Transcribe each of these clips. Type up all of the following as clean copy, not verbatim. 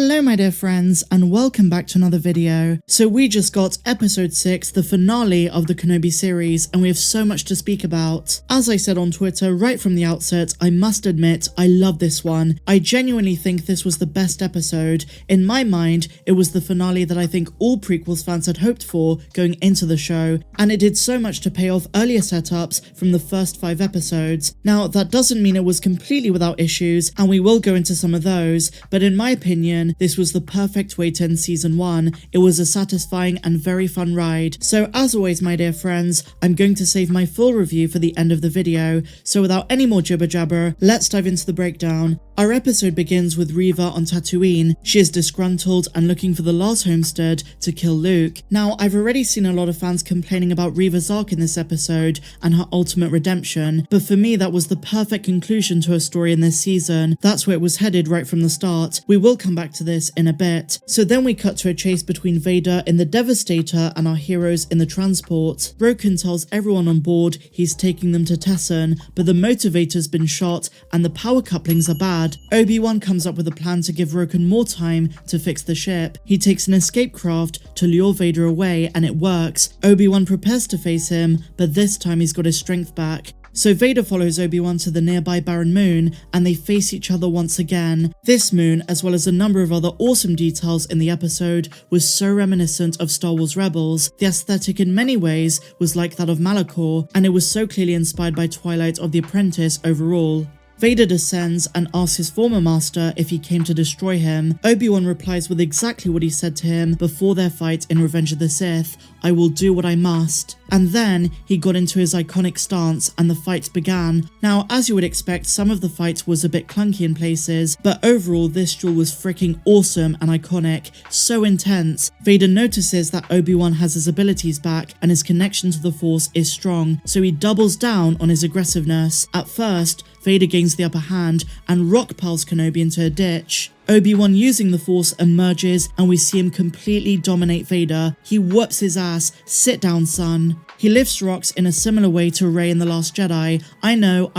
Hello my dear friends, and welcome back to another video. So we just got episode 6, the finale of the Kenobi series, and we have so much to speak about. As I said on Twitter right from the outset, I must admit I love this one. I genuinely think this was the best episode. In my mind, it was the finale that I think all prequels fans had hoped for going into the show, and it did so much to pay off earlier setups from the first 5 episodes. Now that doesn't mean it was completely without issues, and we will go into some of those, but in my opinion, this was the perfect way to end season 1. It was a satisfying and very fun ride. So as always my dear friends, I'm going to save my full review for the end of the video. So without any more jibber jabber, let's dive into the breakdown. Our episode begins with Reva on Tatooine. She is disgruntled and looking for the last homestead to kill Luke. Now, I've already seen a lot of fans complaining about Reva's arc in this episode and her ultimate redemption, but for me that was the perfect conclusion to her story in this season. That's where it was headed right from the start. We will come back to this in a bit. So then we cut to a chase between Vader in the Devastator and our heroes in the transport. Roken tells everyone on board he's taking them to Tessin, but the motivator's been shot and the power couplings are bad. Obi-Wan comes up with a plan to give Roken more time to fix the ship. He takes an escape craft to lure Vader away and it works. Obi-Wan prepares to face him, but this time he's got his strength back. So Vader follows Obi-Wan to the nearby barren moon and they face each other once again. This moon, as well as a number of other awesome details in the episode, was so reminiscent of Star Wars Rebels. The aesthetic in many ways was like that of Malachor, and it was so clearly inspired by Twilight of the Apprentice overall. Vader descends and asks his former master if he came to destroy him. Obi-Wan replies with exactly what he said to him before their fight in Revenge of the Sith: "I will do what I must." And then he got into his iconic stance and the fight began. Now, as you would expect, some of the fight was a bit clunky in places, but overall this duel was freaking awesome and iconic, so intense. Vader notices that Obi-Wan has his abilities back and his connection to the Force is strong, so he doubles down on his aggressiveness. At first, Vader gains the upper hand and rock piles Kenobi into a ditch. Obi-Wan, using the Force, emerges and we see him completely dominate Vader. He whoops his ass. "Sit down, son." He lifts rocks in a similar way to Rey in The Last Jedi. I know,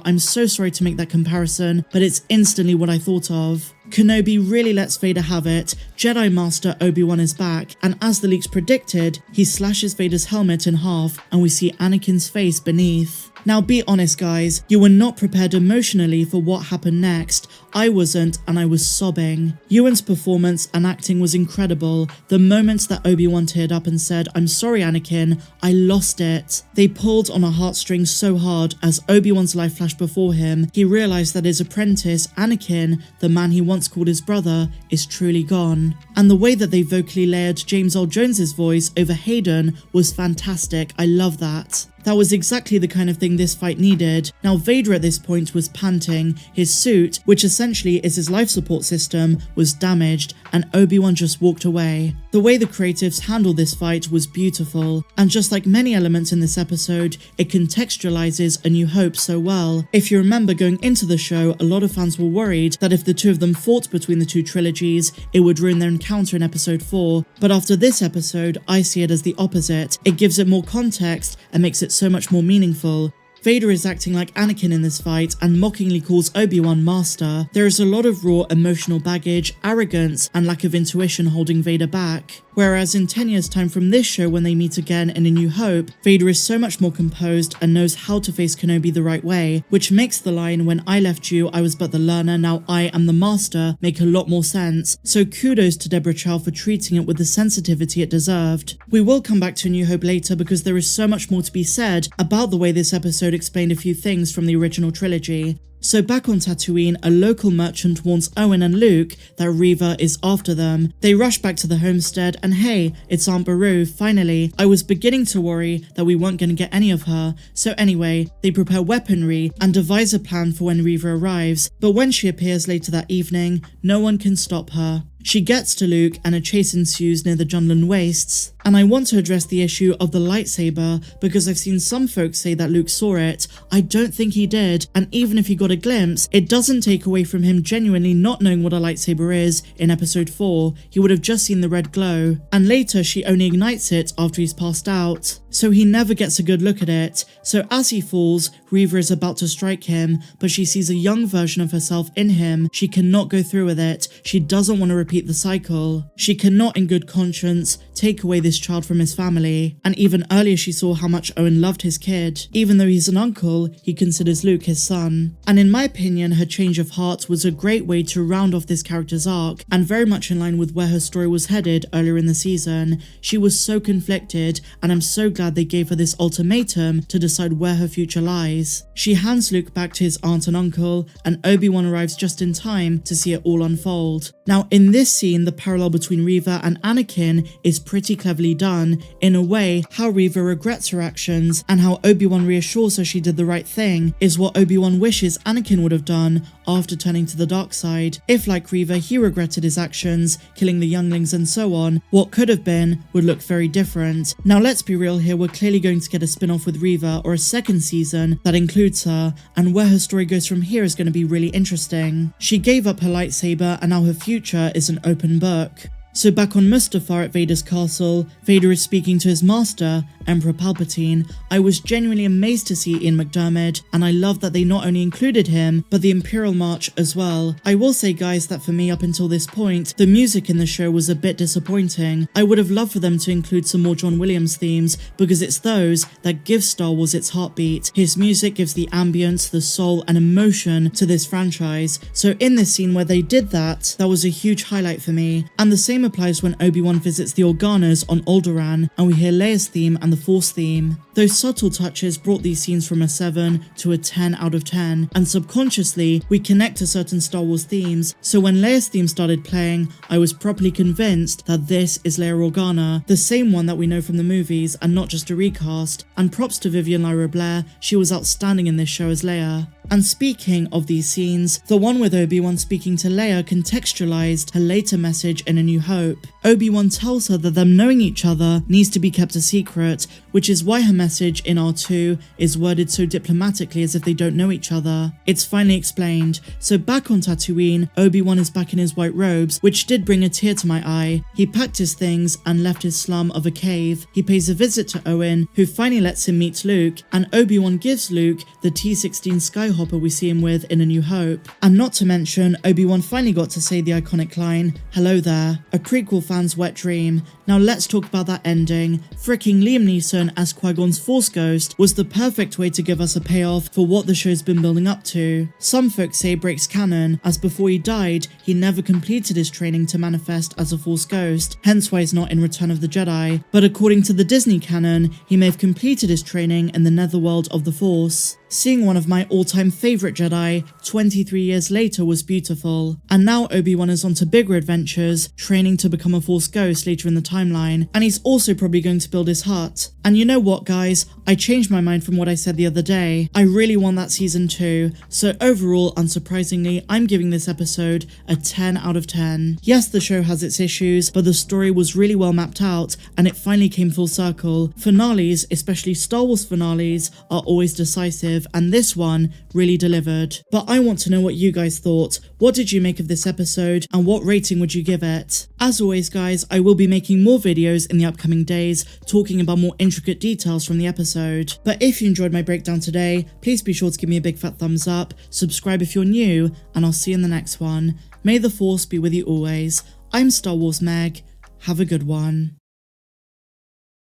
I'm so sorry to make that comparison, but it's instantly what I thought of. Kenobi really lets Vader have it. Jedi Master Obi-Wan is back, and as the leaks predicted, he slashes Vader's helmet in half and we see Anakin's face beneath. Now be honest guys, you were not prepared emotionally for what happened next. I wasn't, and I was sobbing. Ewan's performance and acting was incredible. The moments that Obi-Wan teared up and said, "I'm sorry Anakin, I lost it." They pulled on our heartstrings so hard as Obi-Wan's life flashed before him. He realised that his apprentice, Anakin, the man he once called his brother, is truly gone. And the way that they vocally layered James Earl Jones's voice over Hayden was fantastic. I love that. That was exactly the kind of thing this fight needed. Now Vader at this point was panting. His suit, which essentially is his life support system, was damaged and Obi-Wan just walked away. The way the creatives handled this fight was beautiful, and just like many elements in this episode, it contextualizes A New Hope so well. If you remember going into the show, a lot of fans were worried that if the two of them fought between the two trilogies, it would ruin their encounter in episode 4, but after this episode, I see it as the opposite. It gives it more context and makes it so much more meaningful. Vader is acting like Anakin in this fight and mockingly calls Obi-Wan master. There is a lot of raw emotional baggage, arrogance, and lack of intuition holding Vader back. Whereas in 10 years' time from this show when they meet again in A New Hope, Vader is so much more composed and knows how to face Kenobi the right way, which makes the line "When I left you, I was but the learner, now I am the master" make a lot more sense. So kudos to Deborah Chow for treating it with the sensitivity it deserved. We will come back to A New Hope later because there is so much more to be said about the way this episode explained a few things from the original trilogy. So back on Tatooine, a local merchant warns Owen and Luke that Reva is after them. They rush back to the homestead and hey, it's Aunt Beru, finally. I was beginning to worry that we weren't going to get any of her. So anyway, they prepare weaponry and devise a plan for when Reva arrives, but when she appears later that evening, no one can stop her. She gets to Luke and a chase ensues near the Jundland Wastes. And I want to address the issue of the lightsaber because I've seen some folks say that Luke saw it. I don't think he did, and even if he got a glimpse, it doesn't take away from him genuinely not knowing what a lightsaber is in episode 4. He would have just seen the red glow, and later she only ignites it after he's passed out. so he never gets a good look at it. So as he falls, Reva is about to strike him, but she sees a young version of herself in him. She cannot go through with it. She doesn't want to repeat the cycle. She cannot in good conscience take away this child from his family. And even earlier she saw how much Owen loved his kid. Even though he's an uncle, he considers Luke his son. And in my opinion, her change of heart was a great way to round off this character's arc, and very much in line with where her story was headed earlier in the season. She was so conflicted, and I'm so glad they gave her this ultimatum to decide where her future lies. She hands Luke back to his aunt and uncle, and Obi-Wan arrives just in time to see it all unfold. Now in this scene, the parallel between Reva and Anakin is pretty cleverly done. In a way, how Reva regrets her actions and how Obi-Wan reassures her she did the right thing is what Obi-Wan wishes Anakin would have done after turning to the dark side. If, like Reva, he regretted his actions, killing the younglings and so on, what could have been would look very different. Now let's be real here, we're clearly going to get a spin-off with Reva or a second season that includes her, and where her story goes from here is going to be really interesting. She gave up her lightsaber and now her future is an open book. So back on Mustafar at Vader's castle, Vader is speaking to his master, Emperor Palpatine. I was genuinely amazed to see Ian McDiarmid, and I love that they not only included him, but the Imperial March as well. I will say guys that for me up until this point, the music in the show was a bit disappointing. I would have loved for them to include some more John Williams themes, because it's those that give Star Wars its heartbeat. His music gives the ambience, the soul and emotion to this franchise. So in this scene where they did that, that was a huge highlight for me. And the same applies when Obi-Wan visits the Organas on Alderaan and we hear Leia's theme and the Force theme. Those subtle touches brought these scenes from a 7 to a 10 out of 10, and subconsciously we connect to certain Star Wars themes. So when Leia's theme started playing, I was properly convinced that this is Leia Organa, the same one that we know from the movies and not just a recast. And props to Vivian Lyra Blair, she was outstanding in this show as Leia. And speaking of these scenes, the one with Obi-Wan speaking to Leia contextualized her later message in A New Hope. Obi-Wan tells her that them knowing each other needs to be kept a secret, which is why her message in R2 is worded so diplomatically as if they don't know each other. It's finally explained. So back on Tatooine, Obi-Wan is back in his white robes, which did bring a tear to my eye. He packed his things and left his slum of a cave. He pays a visit to Owen, who finally lets him meet Luke, and Obi-Wan gives Luke the T-16 Skyhopper we see him with in A New Hope. And not to mention, Obi-Wan finally got to say the iconic line, "Hello there," a prequel fan's wet dream. Now let's talk about that ending. Fricking Liam Neeson as Qui-Gon's Force Ghost was the perfect way to give us a payoff for what the show's been building up to. Some folks say it breaks canon, as before he died, he never completed his training to manifest as a Force Ghost, hence why he's not in Return of the Jedi. But according to the Disney canon, he may have completed his training in the netherworld of the Force. Seeing one of my all-time favourite Jedi 23 years later was beautiful. And now Obi-Wan is on to bigger adventures, training to become a Force Ghost later in the timeline, and he's also probably going to build his hut. And you know what guys, I changed my mind from what I said the other day. I really want that season 2, so overall, unsurprisingly, I'm giving this episode a 10 out of 10. Yes, the show has its issues, but the story was really well mapped out, and it finally came full circle. Finales, especially Star Wars finales, are always decisive, and this one really delivered. But I want to know what you guys thought. What did you make of this episode, and what rating would you give it? As always guys, I will be making more videos in the upcoming days, talking about more intricate details from the episode. But if you enjoyed my breakdown today, please be sure to give me a big fat thumbs up, subscribe if you're new, and I'll see you in the next one. May the Force be with you always. I'm Star Wars Meg. Have a good one.